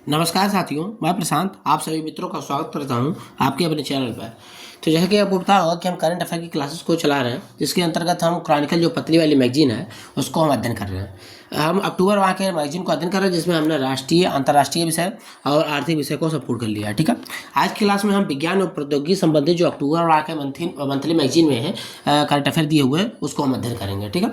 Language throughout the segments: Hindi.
नमस्कार साथियों, मैं प्रशांत आप सभी मित्रों का स्वागत करता हूं आपके अपने चैनल पर। तो जैसा कि आपको पता होगा कि हम करंट अफेयर की क्लासेस को चला रहे हैं, जिसके अंतर्गत हम क्रॉनिकल जो पतली वाली मैगजीन है उसको हम अध्ययन कर रहे हैं। हम अक्टूबर माह के मैगजीन को अध्ययन कर रहे हैं, जिसमें हमने राष्ट्रीय, अंतर्राष्ट्रीय विषय और आर्थिक विषय को संपूर्ण कर लिया है। ठीक है, आज की क्लास में हम विज्ञान और प्रौद्योगिकी संबंधित जो अक्टूबर माह के मंथली मैगजीन में है करंट अफेयर दिए हुए हैं उसको हम अध्ययन करेंगे। ठीक है,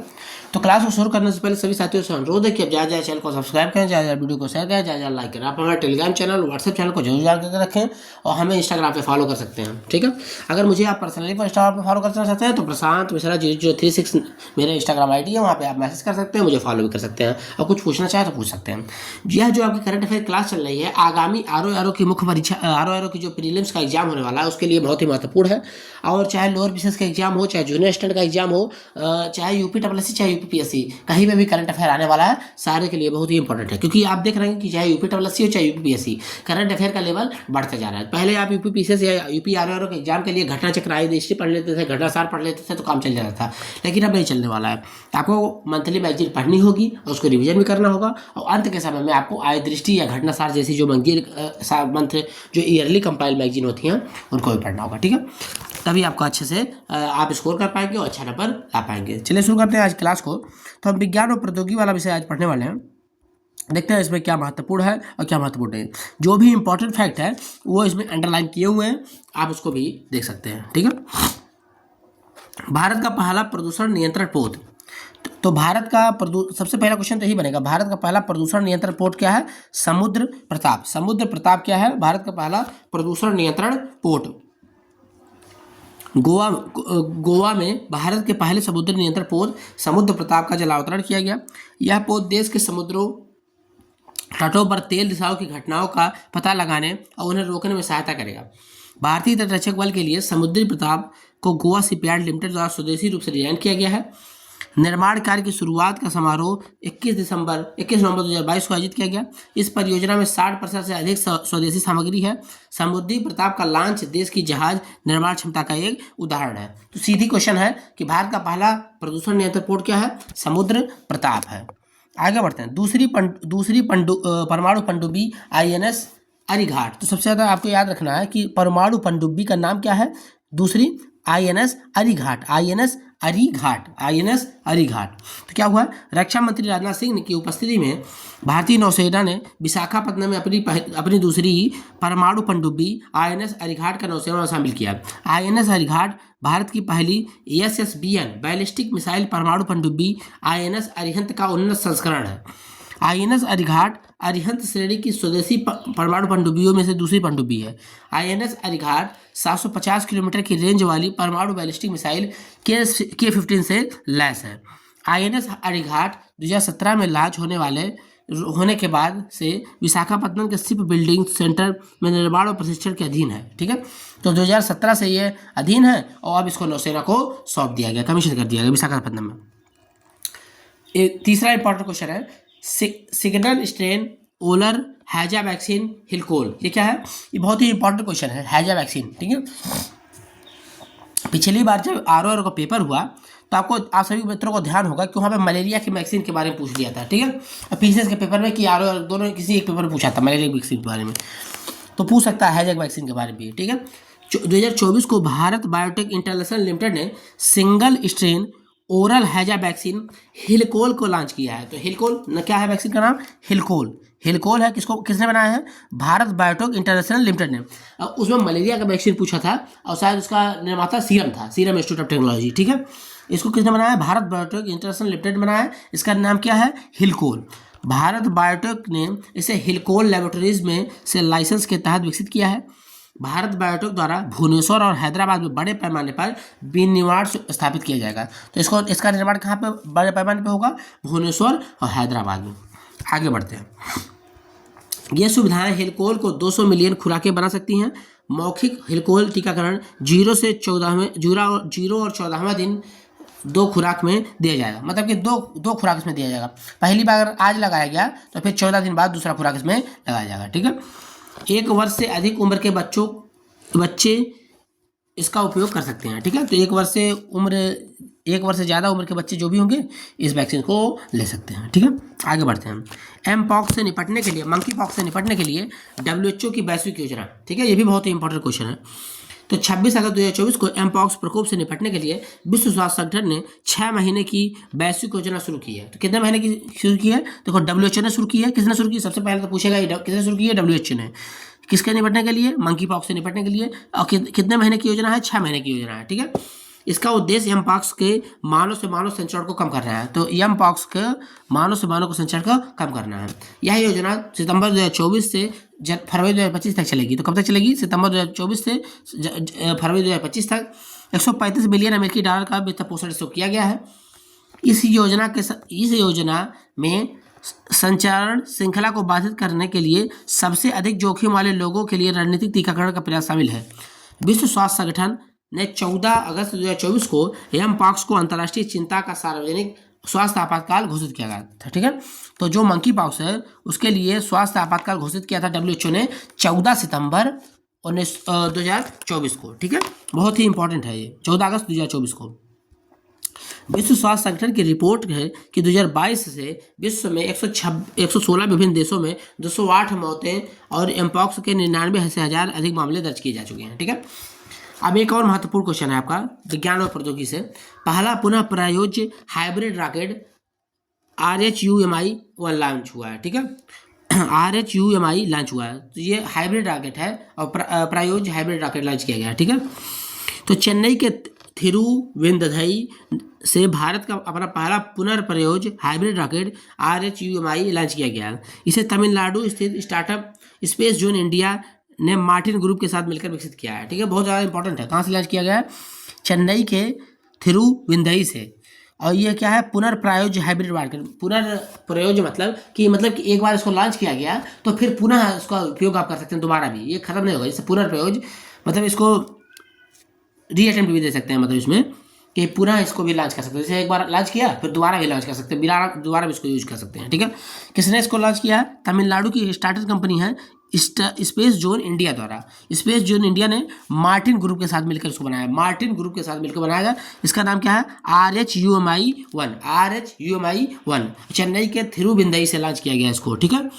तो क्लास को शुरू करने से पहले सभी साथियों से अनुरोध है कि आप ज्यादा चैनल को सब्सक्राइब करें, ज्यादा वीडियो को शेयर करें, ज्यादा लाइक करें। आप हमारे टेलीग्राम चैनल, व्हाट्सएप चैनल को जरूर जान करके रखें और हमें इंस्टाग्राम पे फॉलो कर सकते हैं। ठीक है, अगर मुझे आप पर्सनली पर इंस्टाग्राम पे फॉलो करना चाहते हैं तो प्रशांत मिश्रा 0036 मेरा इंस्टाग्राम आईडी है, वहाँ पे आप मैसेज कर सकते हैं, मुझे फॉलो भी कर सकते हैं और कुछ पूछना चाहे तो पूछ सकते हैं। यह जो आपकी करंट अफेयर क्लास चल रही है आगामी आर की मुख्य परीक्षा, आर की जो प्रीलिम्स का एग्जाम होने वाला है उसके लिए बहुत ही महत्वपूर्ण है। और चाहे लोअर बीसीएस का एग्जाम हो, चाहे जूनियर स्टैंड का एग्जाम हो, चाहे यूपीएससी चाहे यूपीपीएससी, कहीं में भी करंट अफेयर आने वाला है, सारे के लिए बहुत ही इंपॉर्टेंट है। क्योंकि आप देख रहे हैं कि चाहे यूपीएससी हो चाहे यूपीपीएससी, करंट अफेयर का लेवल बढ़ता जा रहा है। पहले आप यूपीपीएससी या यूपीआरआर के एग्जाम के लिए घटना चक्र आय हिस्ट्री पढ़ लेते थे, घटनासार पढ़ लेते थे तो काम चल जाता था, लेकिन अब नहीं चलने वाला है। आपको मंथली मैगजीन पढ़नी होगी और उसको रिविजन भी करना होगा और अंत के समय में आपको आय दृष्टि या घटनासार जैसी जो मंथ जो ईयरली कंपाइल मैगजीन होती हैं उनको भी पढ़ना होगा। ठीक है, तभी आपको अच्छे से आप स्कोर कर पाएंगे और अच्छा नंबर ला पाएंगे। चलिए शुरू करते हैं आज क्लास को। तो हम विज्ञान और प्रौद्योगिकी वाला विषय आज पढ़ने वाले हैं। देखते हैं इसमें क्या महत्वपूर्ण है और क्या महत्वपूर्ण नहीं। जो भी इंपॉर्टेंट फैक्ट है वो इसमें अंडरलाइन किए हुए हैं, आप उसको भी देख सकते हैं। ठीक है, भारत का पहला प्रदूषण नियंत्रण पोत। तो भारत का सबसे पहला क्वेश्चन तो यही बनेगा, भारत का पहला प्रदूषण नियंत्रण पोर्ट क्या है? समुद्र प्रताप। समुद्र प्रताप क्या है? भारत का पहला प्रदूषण नियंत्रण पोर्ट। गोवा में भारत के पहले समुद्र नियंत्रण पोत समुद्र प्रताप का जलावतरण किया गया। यह पोत देश के समुद्रों तटों पर तेल रिसाव की घटनाओं का पता लगाने और उन्हें रोकने में सहायता करेगा। भारतीय तटरक्षक बल के लिए समुद्री प्रताप को गोवा शिपयार्ड लिमिटेड द्वारा स्वदेशी रूप से डिजाइन किया गया है। निर्माण कार्य की शुरुआत का समारोह 21 नवंबर 2022 को आयोजित किया गया। इस परियोजना में 60% से अधिक स्वदेशी सामग्री है। समुद्री प्रताप का लॉन्च देश की जहाज निर्माण क्षमता का एक उदाहरण है। तो सीधी क्वेश्चन है कि भारत का पहला प्रदूषण नियंत्रण पोर्ट क्या है? समुद्र प्रताप है। आगे बढ़ते हैं। दूसरी परमाणु पनडुब्बी आईएनएस अरिघाट। तो सबसे ज्यादा आपको याद रखना है कि परमाणु पनडुब्बी का नाम क्या है? दूसरी आईएनएस अरिघाट। आईएनएस अरिघाट। तो क्या हुआ? रक्षा मंत्री राजनाथ सिंह की उपस्थिति में भारतीय नौसेना ने विशाखापत्तनम में अपनी दूसरी परमाणु पनडुब्बी आईएनएस अरिघाट का नौसेना में शामिल किया। आईएनएस अरिघाट भारत की पहली एएसएसबीएन बैलिस्टिक मिसाइल परमाणु पनडुब्बी आईएनएस अरिहंत का उन्नत संस्करण है। आईएनएस अरिघाट अरिहंत श्रेणी की स्वदेशी परमाणु पनडुब्बियों में से दूसरी पनडुब्बी है। आईएनएस अरिघाट 750 किलोमीटर की रेंज वाली परमाणु बैलिस्टिक मिसाइल K-15 से लैस है। आईएनएस अरिघाट 2017 में लॉन्च होने के बाद से विशाखापत्तनम के शिप बिल्डिंग सेंटर में निर्माण और प्रशिक्षण के अधीन है। ठीक है, तो 2017 से ये अधीन है और अब इसको नौसेना को सौंप दिया गया, कमीशन कर दिया गया विशाखापत्तनम में। तीसरा इंपॉर्टेंट क्वेश्चन है सिग्नल स्ट्रेन ओलर हैजा वैक्सीन हिलकोल। ये क्या है? ये बहुत ही इंपॉर्टेंट क्वेश्चन है, हैजा वैक्सीन। ठीक है, पिछली बार जब आर का पेपर हुआ तो आप सभी मित्रों को ध्यान होगा कि वहाँ पे मलेरिया की वैक्सीन के बारे में पूछ लिया था। ठीक है, और पीसीएस के पेपर में कि आर दोनों किसी एक पेपर में पूछा था मलेरिया वैक्सीन के बारे में, तो पूछ सकता है हैजा वैक्सीन के बारे में भी। ठीक है, 2024 को भारत बायोटेक इंटरनेशनल लिमिटेड ने सिंगल स्ट्रेन ओरल हैजा वैक्सीन हिलकोल को लॉन्च किया है। तो हिलकोल क्या है? वैक्सीन का नाम हिलकोल है। किसने बनाया है? भारत बायोटेक इंटरनेशनल लिमिटेड ने। उसमें मलेरिया का वैक्सीन पूछा था और शायद उसका निर्माता सीरम था, सीरम इंस्टीट्यूट ऑफ टेक्नोलॉजी। ठीक है, इसको किसने बनाया है? भारत बायोटेक इंटरनेशनल लिमिटेड बनाया है। इसका नाम क्या है? हिलकोल। भारत बायोटेक ने इसे हिलकोल लेबोरेटरीज में से लाइसेंस के तहत विकसित किया है। भारत बायोटेक द्वारा भुवनेश्वर और हैदराबाद में बड़े पैमाने पर विनिर्माण स्थापित किया जाएगा। तो इसका निर्माण कहाँ पे बड़े पैमाने पे होगा? भुवनेश्वर और हैदराबाद में। आगे बढ़ते हैं। ये सुविधाएं हिलकोल को 200 मिलियन खुराकें बना सकती हैं। मौखिक हिलकोल टीकाकरण 0 और 14वें दिन 2 खुराक में दिया जाएगा। मतलब कि दो खुराक इसमें दिया जाएगा। पहली बार अगर आज लगाया गया तो फिर 14 दिन बाद दूसरा खुराक इसमें लगाया जाएगा। ठीक है, 1 वर्ष से अधिक उम्र के बच्चे इसका उपयोग कर सकते हैं। ठीक है, तो 1 वर्ष से उम्र 1 वर्ष से ज़्यादा उम्र के बच्चे जो भी होंगे इस वैक्सीन को ले सकते हैं। ठीक है, आगे बढ़ते हैं। एम पॉक्स से निपटने के लिए, मंकी पॉक्स से निपटने के लिए WHO की वैश्विक योजना, ठीक है, ये भी बहुत ही इंपॉर्टेंट क्वेश्चन है। तो 26 अगस्त 2024 को एम पॉक्स प्रकोप से निपटने के लिए विश्व स्वास्थ्य संगठन ने 6 महीने की वैश्विक योजना शुरू की है। तो कितने महीने की शुरू की है? देखो WHO ने शुरू की है। किसने शुरू की? सबसे पहले तो पूछेगा ये किसने शुरू की है? WHO ने। किसके निपटने के लिए? मंकी पॉक्स से निपटने के लिए। और कितने महीने की योजना है? 6 महीने की योजना है। ठीक है, इसका उद्देश्य एम पॉक्स के मानव से मानव संचरण को कम करना है। तो एम पॉक्स के मानव से मानव को संचरण को कम करना है। यह योजना सितंबर 2024 से फरवरी 2025 तक चलेगी। तो कब तक चलेगी? सितंबर 2024 से फरवरी 2025 तक। 135 बिलियन अमेरिकी डॉलर का वित्त पोषण इसको किया गया है। इस योजना में संचारण श्रृंखला को बाधित करने के लिए सबसे अधिक जोखिम वाले लोगों के लिए रणनीतिक टीकाकरण का प्रयास शामिल है। विश्व स्वास्थ्य संगठन ने 14 अगस्त 2024 को एम पॉक्स को अंतर्राष्ट्रीय चिंता का सार्वजनिक स्वास्थ्य आपातकाल घोषित किया गया था। ठीक है, तो जो मंकी पॉक्स है उसके लिए स्वास्थ्य आपातकाल घोषित किया था WHO ने 14 सितंबर 2024 को। ठीक है, बहुत ही इंपॉर्टेंट है ये, 14 अगस्त 2024 को। विश्व स्वास्थ्य संगठन की रिपोर्ट है कि 2022 से विश्व में 116 विभिन्न देशों में 208 मौतें और एमपॉक्स के 99,000 अधिक मामले दर्ज किए जा चुके हैं। ठीक है, अब एक और महत्वपूर्ण क्वेश्चन है आपका विज्ञान और प्रौद्योगिकी से। पहला पुनः प्रायोज्य हाइब्रिड रॉकेट RHUMI-1 लॉन्च हुआ है। ठीक है, RHUMI लॉन्च हुआ है। तो ये हाइब्रिड रॉकेट है और प्रायोज्य हाइब्रिड रॉकेट लॉन्च किया गया है। ठीक है, तो चेन्नई के थिरुवेंदथई से भारत का अपना पहला पुनर्प्रयोज्य हाइब्रिड रॉकेट RHUMI लॉन्च किया गया है। इसे तमिलनाडु स्थित स्टार्टअप स्पेस जोन इंडिया ने मार्टिन ग्रुप के साथ मिलकर विकसित किया है। ठीक है, बहुत ज़्यादा इंपॉर्टेंट है। कहाँ से लॉन्च किया गया है? चेन्नई के थिरुवेंदई से। और ये क्या है? पुनर्प्रायोज्य हाइब्रिड रॉकेट। पुनर्प्रयोज्य मतलब कि एक बार इसको लॉन्च किया गया तो फिर पुनः इसका उपयोग आप कर सकते हैं दोबारा भी, ये खत्म नहीं होगा। जैसे पुनर्प्रयोज्य मतलब इसको रीअटेम्प्ट भी दे सकते हैं, मतलब इसमें कि पुनः इसको भी लॉन्च कर सकते हैं। जैसे एक बार लॉन्च किया फिर दोबारा भी लॉन्च कर सकते हैं, दोबारा भी इसको यूज कर सकते हैं। ठीक है, किसने इसको लॉन्च किया है? तमिलनाडु की स्टार्टअप कंपनी है स्पेस जोन इंडिया द्वारा। स्पेस जोन इंडिया ने मार्टिन ग्रुप के साथ मिलकर इसको बनाया। मार्टिन ग्रुप के साथ मिलकर बनाया गया। इसका नाम क्या है? RHUMI-1। RHUMI-1 चेन्नई के थिरुवेंदई से लॉन्च किया गया इसको। ठीक है,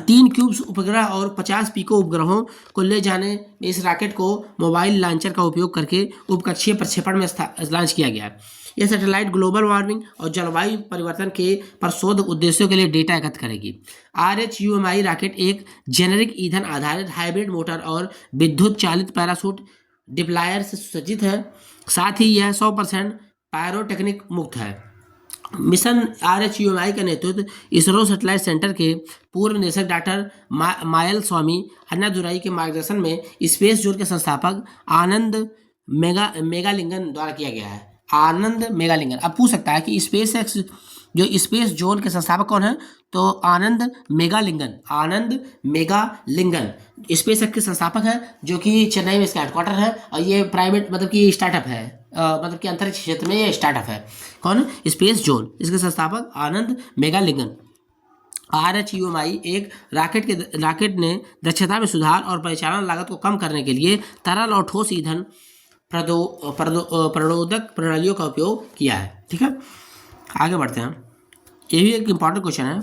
3 क्यूब्स उपग्रह और 50 पिको उपग्रहों को ले जाने में इस रॉकेट को मोबाइल लॉन्चर का उपयोग करके उपकक्षीय प्रक्षेपण में लॉन्च किया गया। यह सैटेलाइट ग्लोबल वार्मिंग और जलवायु परिवर्तन के पर शोध उद्देश्यों के लिए डेटा एकत्र करेगी। RHUMI रॉकेट एक जेनेरिक ईंधन आधारित हाइब्रिड मोटर और विद्युत चालित पैराशूट डिप्लॉयर से सुसज्जित है। साथ ही यह 100% पायरोटेक्निक मुक्त है। मिशन RHUMI का नेतृत्व इसरो सैटेलाइट सेंटर के पूर्व निदेशक डॉक्टर मायल स्वामी अन्नादुराई के मार्गदर्शन में स्पेस जोन के संस्थापक आनंद मेगालिंगन द्वारा किया गया है। आनंद मेगालिंगन। अब पूछ सकता है कि स्पेस एक्स जो स्पेस जोन के संस्थापक कौन है? तो आनंद मेगालिंगन। आनंद मेगालिंगन स्पेस एक्स के संस्थापक है, जो कि चेन्नई में इसका हेडक्वार्टर है। और ये प्राइवेट कि स्टार्टअप है, कि अंतरिक्ष क्षेत्र में ये स्टार्टअप है। कौन? Space zone. इसके संस्थापक आनंद मेगालिंगन। RHUMI एक रॉकेट ने दक्षता में सुधार और परिचालन लागत को कम करने के लिए तरल और ठोस ईंधन प्रणोदक प्रणालियों का उपयोग किया है। ठीक है, आगे बढ़ते हैं। ये भी एक इंपॉर्टेंट क्वेश्चन है।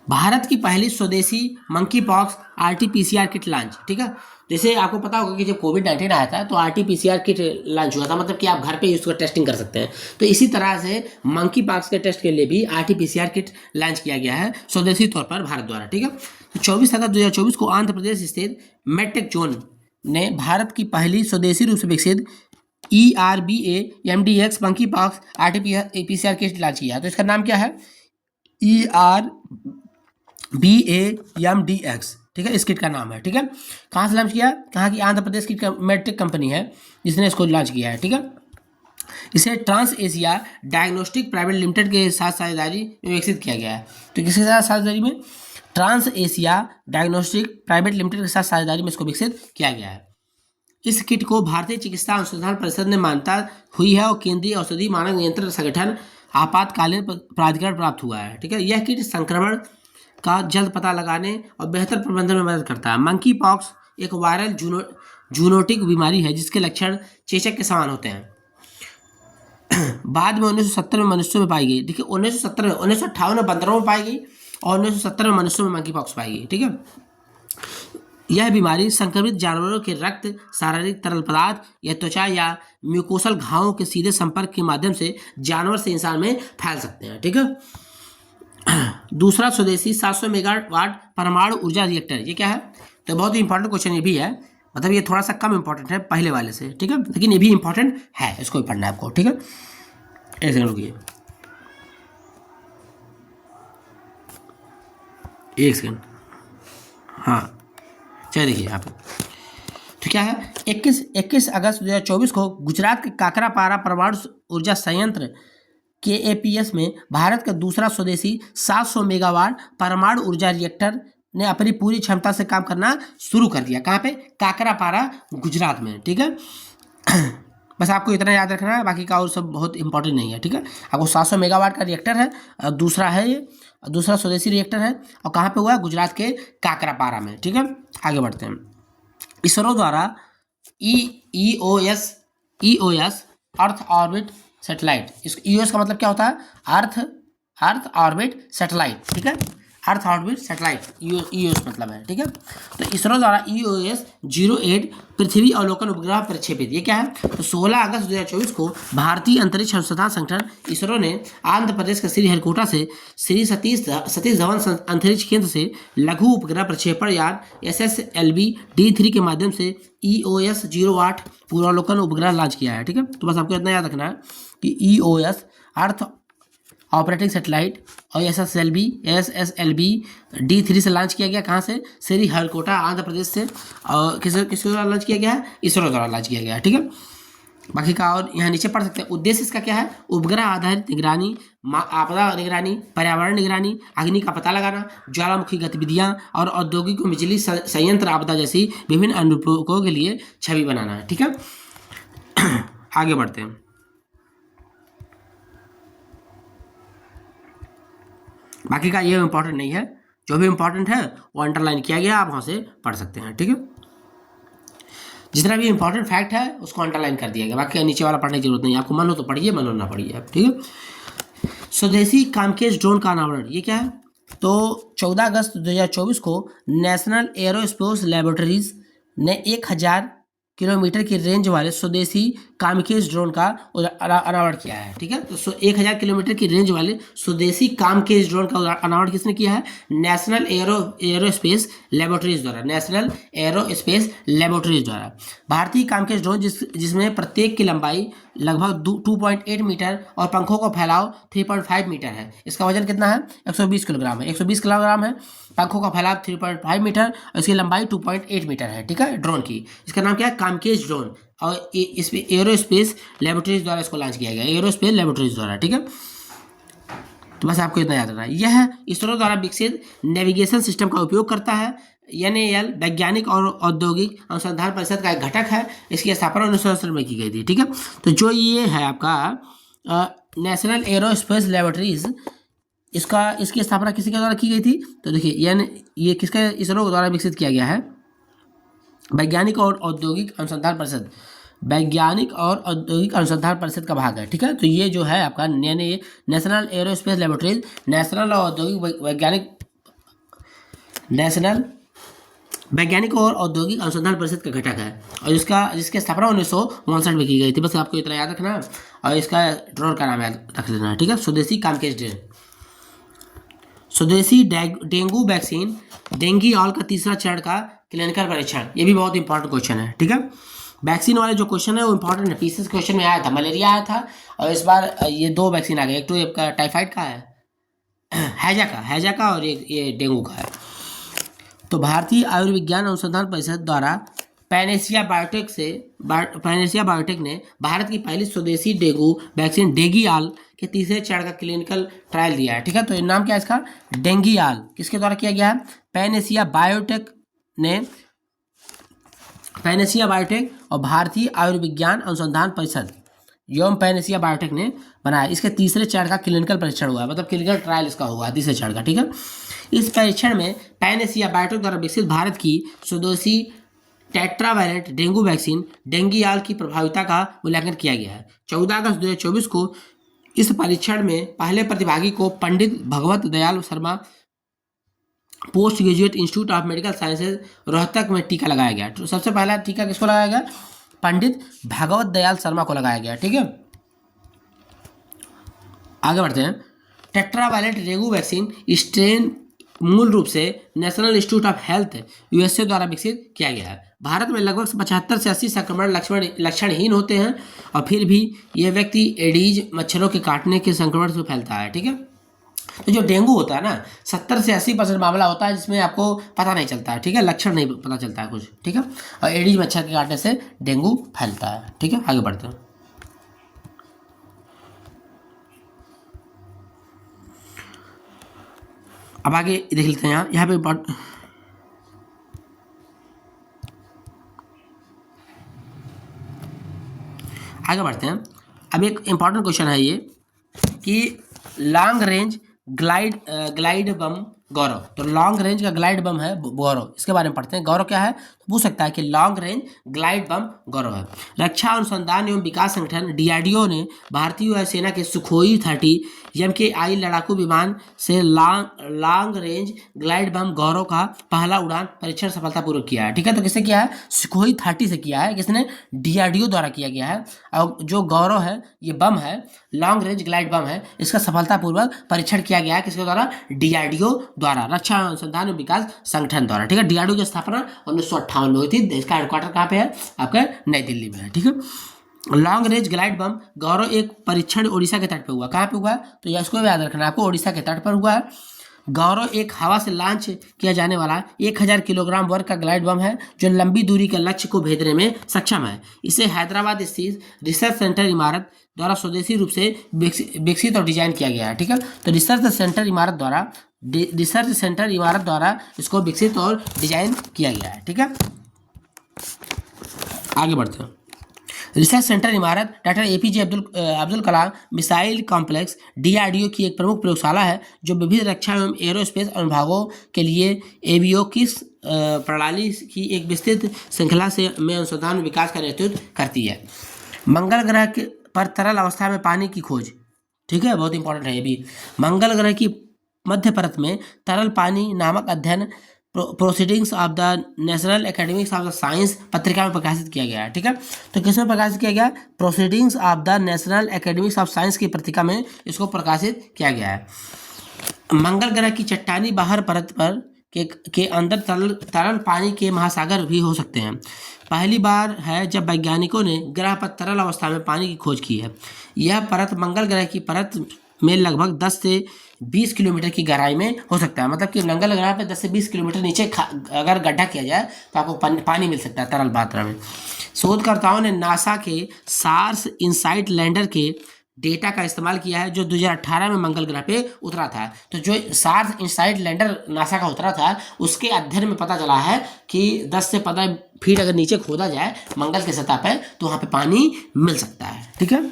भारत की पहली स्वदेशी monkey pox RT-PCR kit launch. ठीक है, जैसे आपको पता होगा कि जब कोविड-19 आया था तो RT-PCR किट लॉन्च हुआ था, मतलब कि आप घर पे उसको टेस्टिंग कर सकते हैं। तो इसी तरह से मंकी पॉक्स के टेस्ट के लिए भी RT-PCR किट लॉन्च किया गया है स्वदेशी तौर पर भारत द्वारा। ठीक है, तो 24 अगस्त 2024 को आंध्र प्रदेश स्थित मेडटेक जोन ने भारत की पहली स्वदेशी रूप से विकसित ERBA-MDX monkey pox RT-PCR kit launch किया। तो इसका नाम क्या है? ERBA-MDX। ठीक है, इस किट का नाम है। ठीक है, कहाँ से लॉन्च किया? कहाँ की? आंध्र प्रदेश की मेडटेक कंपनी है जिसने इसको लॉन्च किया है। ठीक है, इसे Trans Asia diagnostic private limited के साथ साझेदारी में विकसित किया गया है। तो किसके साथ साझेदारी में? Trans Asia diagnostic private limited के साथ साझेदारी में इसको विकसित किया गया है। इस किट को भारतीय चिकित्सा अनुसंधान परिषद ने मान्यता हुई है और केंद्रीय औषधि मानक नियंत्रण संगठन आपातकालीन प्राधिकरण प्राप्त हुआ है। ठीक है, यह किट संक्रमण का जल्द पता लगाने और बेहतर प्रबंधन में मदद करता है। मंकी पॉक्स एक वायरल जूनोटिक बीमारी है जिसके लक्षण चेचक के समान होते हैं। बाद में 1970 में मनुष्यों में पाई गई। देखिए 1970 में, 1958 में बंदरों में पाई गई और 1970 में मनुष्यों में मंकी पॉक्स पाई गई। ठीक है, यह बीमारी संक्रमित जानवरों के रक्त, शारीरिक तरल पदार्थ या त्वचा या म्यूकोसल घावों के सीधे संपर्क के माध्यम से जानवर से इंसान में फैल सकते हैं। ठीक है, दूसरा स्वदेशी 700 मेगावाट परमाणु ऊर्जा रिएक्टर, ये क्या है? तो बहुत ही इंपॉर्टेंट क्वेश्चन ये भी है, मतलब ये थोड़ा सा कम इंपॉर्टेंट है पहले वाले से। ठीक है, लेकिन ये भी इंपॉर्टेंट है, इसको भी पढ़ना है आपको। ठीक है, एक सेकंड रुकिए, एक सेकंड। हाँ चलिए देखिए यहाँ पे, तो क्या है, 21 अगस्त 2024 को गुजरात के काकरापारा परमाणु ऊर्जा संयंत्र KAPS में भारत का दूसरा स्वदेशी 700 मेगावाट परमाणु ऊर्जा रिएक्टर ने अपनी पूरी क्षमता से काम करना शुरू कर दिया। कहाँ पे? काकरापारा, गुजरात में। ठीक है, बस आपको इतना याद रखना है, बाकी का और सब बहुत इंपॉर्टेंट नहीं है। ठीक है, आपको 700 मेगावाट का रिएक्टर है, दूसरा है ये, दूसरा स्वदेशी रिएक्टर है, और कहाँ पे हुआ है? गुजरात के काकरापारा में। ठीक है, आगे बढ़ते हैं। इसरो द्वारा EOS अर्थ ऑर्बिट सैटेलाइट, इस EOS का मतलब क्या होता है? Earth orbit satellite. ठीक है, अर्थ ऑर्बिट सैटेलाइट EOS मतलब है। ठीक है, तो इसरो द्वारा EOS 08 पृथ्वी अवलोकन उपग्रह प्रक्षेपित, ये क्या है? तो 16 अगस्त 2024 को भारतीय अंतरिक्ष अनुसंधान संगठन इसरो ने आंध्र प्रदेश के श्रीहरिकोटा से श्री सतीश धवन अंतरिक्ष केंद्र से लघु उपग्रह प्रक्षेपण यान SSLV D3 के माध्यम से EOS 08 पूर्वावलोकन उपग्रह लॉन्च किया है। ठीक है, तो बस आपको इतना याद रखना है कि EOS अर्थ ऑपरेटिंग सैटेलाइट और SSLV D3 से लॉन्च किया गया। कहाँ से? श्रीहरिकोटा, आंध्र प्रदेश से। और किस द्वारा लॉन्च किया गया है? इसरो द्वारा लॉन्च किया गया है। ठीक है, बाकी का और यहाँ नीचे पढ़ सकते हैं। उद्देश्य इसका क्या है? उपग्रह आधारित निगरानी, आपदा निगरानी, पर्यावरण निगरानी, अग्नि का पता लगाना, ज्वालामुखी गतिविधियाँ और औद्योगिक बिजली संयंत्र आपदा जैसी विभिन्न अनुप्रयोगों के लिए छवि बनाना है। ठीक है, आगे बढ़ते हैं। बाकी का ये इंपॉर्टेंट नहीं है, जो भी इंपॉर्टेंट है वो अंडरलाइन किया गया, आप वहाँ से पढ़ सकते हैं। ठीक है, जितना भी इंपॉर्टेंट फैक्ट है उसको अंडरलाइन कर दिया गया, बाकी नीचे वाला पढ़ने की जरूरत नहीं है। आपको मन हो तो पढ़िए, मन हो ना पढ़िए आप। ठीक है, स्वदेशी कामकेज ड्रोन का अनावरण, ये क्या है? तो 14 अगस्त 2024 को नेशनल एरोस्पेस लैबोरेटरीज ने 1000 किलोमीटर की रेंज वाले स्वदेशी कामकेज ड्रोन का अनावरण किया है। ठीक है, तो 1000 किलोमीटर की रेंज वाले स्वदेशी कामकेज ड्रोन का अनावरण किसने किया है? नेशनल एरोस्पेस लैबोरेटरीज द्वारा, नेशनल एरोस्पेस लैबोरेटरीज द्वारा। भारतीय कामकेज ड्रोन जिसमें प्रत्येक की लंबाई लगभग 2.8 मीटर और पंखों का फैलाव 3.5 मीटर है। इसका वजन कितना है? 120 किलोग्राम है। 120 किलोग्राम है, पंखों का फैलाव 3.5 मीटर और इसकी लंबाई 2.8 मीटर है। ठीक है, ड्रोन की, इसका नाम क्या है? कामकेज ड्रोन, और इसमें एरोस्पेस लैबोरेटरीज द्वारा इसको लॉन्च किया गया, एरोस्पेस लैबोरेटरीज द्वारा। ठीक है, तो बस आपको इतना याद रखना है। यह इसरो द्वारा विकसित नेविगेशन सिस्टम का उपयोग करता है। NAL वैज्ञानिक और औद्योगिक अनुसंधान परिषद का एक घटक है। इसकी स्थापना 1970 में की गई थी। ठीक है, तो जो ये है आपका नेशनल एरोस्पेस लैबोरेटरीज, इसकी स्थापना किसी के द्वारा की गई थी? तो देखिए ये किसका, इसरो द्वारा विकसित किया गया है, वैज्ञानिक और औद्योगिक अनुसंधान परिषद, वैज्ञानिक और औद्योगिक अनुसंधान परिषद का भाग है। ठीक है, तो ये जो है आपका नेशनल एरोस्पेस लैबोरेटरीज नेशनल और औद्योगिक वैज्ञानिक और औद्योगिक अनुसंधान परिषद का घटक है, और जिसकी स्थापना 1959 में की गई थी। बस आपको इतना याद रखना है, और इसका ड्रोन का नाम याद रख लेना है। ठीक है, स्वदेशी कामकेज ड्रोन। स्वदेशी डेंगू वैक्सीन डेंगीऑल का तीसरा चरण का क्लिनिकल परीक्षण, ये भी बहुत इंपॉर्टेंट क्वेश्चन है। ठीक है, वैक्सीन वाले जो क्वेश्चन है वो इंपॉर्टेंट है। पीसीएस क्वेश्चन में आया था, मलेरिया आया था, और इस बार ये 2 वैक्सीन आ गए, एक तो आपका टाइफाइड का है, हैजा का, और ये डेंगू का है। तो भारतीय आयुर्विज्ञान अनुसंधान परिषद द्वारा पैनेसिया बायोटेक ने भारत की पहली स्वदेशी डेंगू वैक्सीन डेंगीऑल के तीसरे चरण का क्लिनिकल ट्रायल दिया है। ठीक है, तो नाम क्या है इसका? डेंगीऑल। किसके द्वारा किया गया है? पैनेसिया बायोटेक और भारतीय आयुर्विज्ञान अनुसंधान परिषद पैनेसिया बायोटेक ने बनाया। इसके तीसरे चरण का क्लिनिकल परीक्षण हुआ है, मतलब क्लिनिकल ट्रायल इसका हुआ तीसरे चरण का। ठीक है, इस परीक्षण में पैनेसिया बायोटेक द्वारा विकसित भारत की स्वदेशी टेट्रावैलेंट डेंगू वैक्सीन डेंगियाल की प्रभाविता का मूल्यांकन किया गया है। 14 अगस्त 2024 को इस परीक्षण में पहले प्रतिभागी को Pandit Bhagwat Dayal Sharma post graduate institute of medical sciences Rohtak में टीका लगाया गया। तो सबसे पहला टीका किसको लगाया गया? पंडित भगवत दयाल शर्मा को लगाया गया। ठीक है, आगे बढ़ते हैं। टेट्रावैलेंट डेंगू वैक्सीन स्ट्रेन मूल रूप से national institute of health USA द्वारा विकसित किया गया है। भारत में लगभग 75 से 80 संक्रमण लक्षणहीन होते हैं और फिर भी यह व्यक्ति एडीज मच्छरों के काटने के संक्रमण से फैलता है। ठीक है, तो जो डेंगू होता है ना 70 से 80% मामला होता है जिसमें आपको पता नहीं चलता है। ठीक है, लक्षण नहीं पता चलता है कुछ। ठीक है, और एडीज मच्छर के काटने से डेंगू फैलता है। ठीक है, आगे बढ़ते हैं। अब आगे देख लेते हैं। यहाँ पे आगे बढ़ते हैं। अब एक इंपॉर्टेंट क्वेश्चन है ये कि लॉन्ग रेंज ग्लाइड बम गौरव। तो लॉन्ग रेंज का ग्लाइड बम है गौरव, इसके बारे में पढ़ते हैं। गौरव क्या है तो पूछ सकता है कि लॉन्ग रेंज ग्लाइड बम गौरव है। रक्षा अनुसंधान एवं विकास संगठन डीआरडीओ ने भारतीय वायुसेना के सुखोई 30 MKI लड़ाकू विमान से लॉन्ग रेंज ग्लाइड बम गौरव का पहला उड़ान परीक्षण सफलतापूर्वक किया है। ठीक है, तो किससे किया है? सुखोई 30 से किया है। किसने? डीआरडीओ द्वारा किया गया है। और जो गौरव है ये बम है, लॉन्ग रेंज ग्लाइड बम है, इसका सफलतापूर्वक परीक्षण किया गया है। किसके द्वारा? डीआरडीओ द्वारा, रक्षा अनुसंधान एवं विकास संगठन द्वारा। ठीक है, डीआरडीओ की स्थापना 1958 में हुई थी। इसका हेडक्वार्टर कहाँ पे है? आपका नई दिल्ली में है। ठीक है, लॉन्ग रेंज ग्लाइड बम गौरव एक परीक्षण उड़ीसा के तट पर हुआ। कहाँ पे हुआ? तो यह इसको याद रखना है आपको, उड़ीसा के तट पर हुआ है। गौरव एक हवा से लॉन्च किया जाने वाला 1000 किलोग्राम वर्ग का ग्लाइड बम है जो लंबी दूरी के लक्ष्य को भेदने में सक्षम है। इसे हैदराबाद स्थित रिसर्च सेंटर इमारत द्वारा स्वदेशी रूप से विकसित और डिजाइन किया गया है। ठीक है, तो रिसर्च सेंटर इमारत द्वारा इसको विकसित और डिजाइन किया गया है। ठीक है, आगे बढ़ते हैं। रिसर्च सेंटर इमारत doctor APJ Abdul Kalam missile complex DRDO की एक प्रमुख प्रयोगशाला है जो विविध रक्षा एवं एरोस्पेस अनुभागों के लिए एवियोनिक्स प्रणाली की एक विस्तृत श्रृंखला में अनुसंधान विकास का नेतृत्व करती है। मंगल ग्रह पर तरल अवस्था में पानी की खोज। ठीक है, बहुत इंपॉर्टेंट है ये भी। मंगल ग्रह की मध्य परत में तरल पानी नामक अध्ययन proceedings of the national academics of the science पत्रिका में प्रकाशित किया गया है। ठीक है, तो किसमें प्रकाशित किया गया? Proceedings of the national academics of science की पत्रिका में इसको प्रकाशित किया गया है। मंगल ग्रह की चट्टानी बाहर परत पर के अंदर तरल पानी के महासागर भी हो सकते हैं। पहली बार है जब वैज्ञानिकों ने ग्रह पर तरल अवस्था में पानी की खोज की है। यह परत मंगल ग्रह की परत में लगभग 10 से 20 किलोमीटर की गहराई में हो सकता है। मतलब कि मंगल ग्रह पे 10 से 20 किलोमीटर नीचे अगर गड्ढा किया जाए तो आपको पानी मिल सकता है तरल मात्रा में। शोधकर्ताओं ने नासा के सार्स इनसाइट लैंडर के डेटा का इस्तेमाल किया है जो 2018 में मंगल ग्रह पे उतरा था। तो जो सार्स इनसाइट लैंडर नासा का उतरा था उसके अध्ययन में पता चला है कि 10 से 15 फीट अगर नीचे खोदा जाए मंगल की सतह पर तो वहाँ पे पानी मिल सकता है। ठीक है,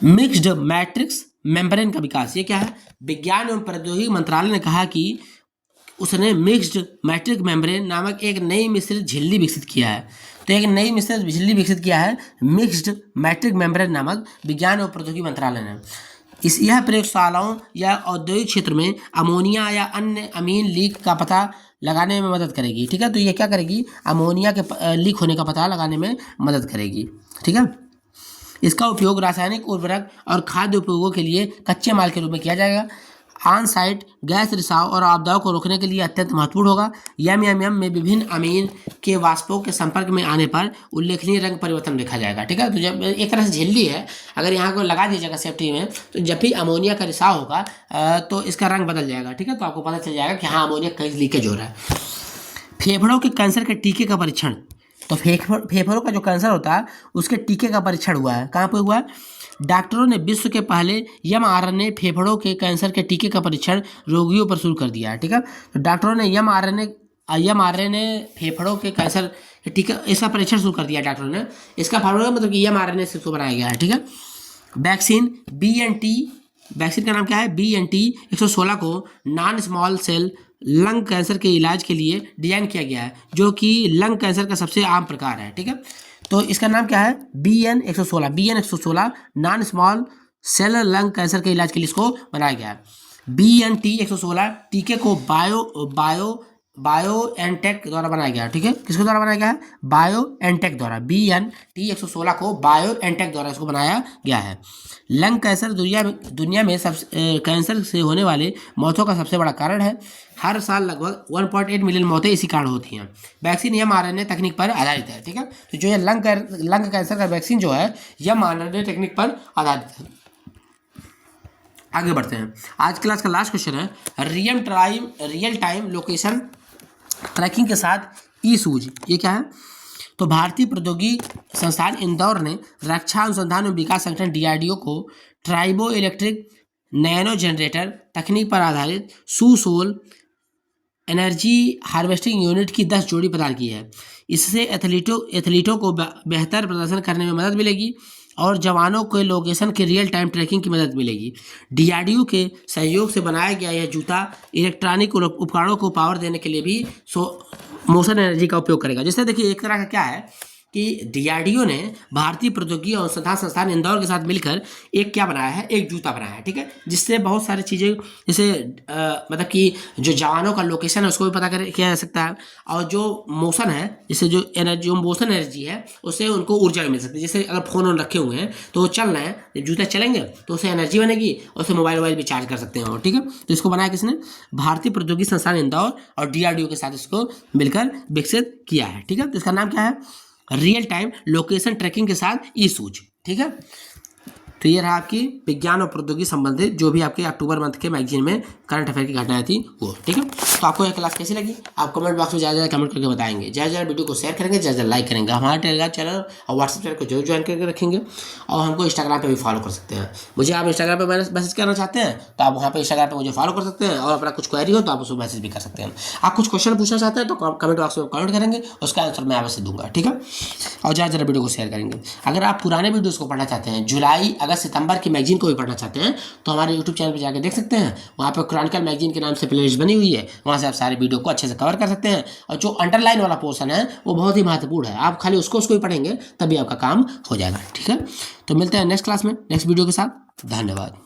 मिक्स्ड मैट्रिक्स मेम्ब्रेन का विकास। ये क्या है? विज्ञान एवं प्रौद्योगिकी मंत्रालय ने कहा कि उसने मिक्स्ड मैट्रिक मेम्ब्रेन नामक एक नई मिश्रित झिल्ली विकसित किया है। तो एक नई मिश्रित झिल्ली विकसित किया है मिक्स्ड मैट्रिक मेम्ब्रेन नामक विज्ञान एवं प्रौद्योगिकी मंत्रालय ने। यह प्रयोगशालाओं या औद्योगिक क्षेत्र में अमोनिया या अन्य अमीन लीक का पता लगाने में मदद करेगी। ठीक है, तो ये क्या करेगी? अमोनिया के लीक होने का पता लगाने में मदद करेगी। ठीक है, इसका उपयोग रासायनिक उर्वरक और खाद्य उपयोगों के लिए कच्चे माल के रूप में किया जाएगा। ऑन साइट गैस रिसाव और आपदाओं को रोकने के लिए अत्यंत महत्वपूर्ण होगा। यम में विभिन्न अमीन के वाष्पों के संपर्क में आने पर उल्लेखनीय रंग परिवर्तन देखा जाएगा। ठीक है, तो जब एक तरह से झिल्ली है, अगर यहाँ को लगा दिया जाएगा सेफ्टी में तो जब भी अमोनिया का रिसाव होगा तो इसका रंग बदल जाएगा। ठीक है, तो आपको पता चल जाएगा कि हाँ अमोनिया कहीं लीकेज हो रहा है। फेफड़ों के कैंसर के टीके का परीक्षण। तो फेफड़ों का जो कैंसर होता है उसके टीके का परीक्षण हुआ है। कहाँ पे हुआ है? डॉक्टरों ने विश्व के पहले mRNA फेफड़ों के कैंसर के टीके का परीक्षण रोगियों पर शुरू कर दिया है। ठीक है, तो डॉक्टरों ने mRNA फेफड़ों के कैंसर के टीके इसका परीक्षण शुरू कर दिया डॉक्टरों ने। इसका फार्मूला मतलब कि mRNA से इसको बनाया गया है। ठीक है, वैक्सीन BNT, वैक्सीन का नाम क्या है? BNT 116 को non small cell lung cancer के इलाज के लिए डिजाइन किया गया है, जो कि लंग कैंसर का सबसे आम प्रकार है। ठीक है, तो इसका नाम क्या है? BN116 non small cell lung cancer के इलाज के लिए इसको बनाया गया है। BNT116 टीके को बायो एनटेक द्वारा बनाया गया है। ठीक है, किसके द्वारा बनाया गया है? बायो एनटेक द्वारा। BNT116 को बायो एनटेक द्वारा इसको बनाया गया है। लंग कैंसर दुनिया में कैंसर से होने वाले मौतों का सबसे बड़ा कारण है। हर साल लगभग 1.8 मिलियन मौतें इसी कारण होती हैं। वैक्सीन mRNA तकनीक पर आधारित है। ठीक है, तो जो ये लंग कैंसर का वैक्सीन जो है mRNA तकनीक पर आधारित है। आगे बढ़ते हैं। आज क्लास का लास्ट क्वेश्चन है रियल टाइम लोकेशन ट्रैकिंग के साथ ई सूज। ये क्या है? तो भारतीय प्रौद्योगिकी संस्थान इंदौर ने रक्षा अनुसंधान एवं विकास संगठन DRDO को ट्राइबो इलेक्ट्रिक नैनो जनरेटर तकनीक पर आधारित सुसोल एनर्जी हार्वेस्टिंग यूनिट की 10 जोड़ी प्रदान की है। इससे एथलीटों को बेहतर प्रदर्शन करने में मदद मिलेगी और जवानों को लोकेशन के रियल टाइम ट्रैकिंग की मदद मिलेगी। DRDO के सहयोग से बनाया गया यह जूता इलेक्ट्रॉनिक उपकरणों को पावर देने के लिए भी मोशन एनर्जी का उपयोग करेगा। जैसे देखिए, एक तरह का क्या है कि DRDO ने भारतीय प्रौद्योगिकी और अनुसंधान संस्थान इंदौर के साथ मिलकर एक क्या बनाया है? एक जूता बनाया है। ठीक है, जिससे बहुत सारी चीज़ें, जैसे मतलब कि जो जवानों का लोकेशन है उसको भी पता किया जा सकता है, और जो मोशन है, जैसे जो मोशन एनर्जी है उससे उनको ऊर्जा भी मिल सकती है। जैसे अगर फ़ोन ऑन रखे हुए हैं तो वो चल रहे हैं, जब जूते चलेंगे तो उससे एनर्जी बनेगी और उससे मोबाइल भी चार्ज कर सकते हैं। ठीक है, तो इसको बनाया किसने? भारतीय प्रौद्योगिकी संस्थान इंदौर और DRDO के साथ इसको मिलकर विकसित किया है। ठीक है, तो इसका नाम क्या है? रियल टाइम लोकेशन ट्रैकिंग के साथ ई सूज। ठीक है, तो ये रहा आपकी विज्ञान और प्रौद्योगिकी संबंधित जो भी आपके अक्टूबर मंथ के मैगजीन में करंट अफेयर की घटनाएं थी वो। ठीक है, तो आपको यह क्लास कैसी लगी? आप कमेंट बॉक्स में ज़्यादा कमेंट करके बताएंगे, ज़्यादा वीडियो को शेयर करेंगे, ज़्यादा लाइक करेंगे। हमारे टेलीग्राम चैनल और व्हाट्सएप चैनल को जरूर ज्वाइन करके रखेंगे, और हमको इंस्टाग्राम पर भी फॉलो कर सकते हैं। मुझे आप इंस्टाग्राम पर मैसेज करना चाहते हैं तो आप वहाँ पर इंस्टाग्राम पर मुझे फॉलो कर सकते हैं, और अपना कुछ क्वेरी हो तो आप उसको मैसेज भी कर सकते हैं। आप कुछ क्वेश्चन पूछना चाहते हैं तो कमेंट बॉक्स में कमेंट करेंगे, उसका आंसर मैं आपसे दूंगा। ठीक है, और ज़्यादा वीडियो को शेयर करेंगे। अगर आप पुराने वीडियोज़ को पढ़ना चाहते हैं, जुलाई अगस्त सितंबर की मैगजीन को भी पढ़ना चाहते हैं, तो हमारे यूट्यूब चैनल पर जाकर देख सकते हैं। वहाँ पर क्रॉनिकल मैगजीन के नाम से प्लेलिस्ट बनी हुई है, वहाँ से आप सारे वीडियो को अच्छे से कवर कर सकते हैं। और जो अंडरलाइन वाला पोर्शन है वो बहुत ही महत्वपूर्ण है, आप खाली उसको ही पढ़ेंगे तभी आपका काम हो जाएगा। ठीक है, तो मिलते हैं नेक्स्ट क्लास में नेक्स्ट वीडियो के साथ। धन्यवाद।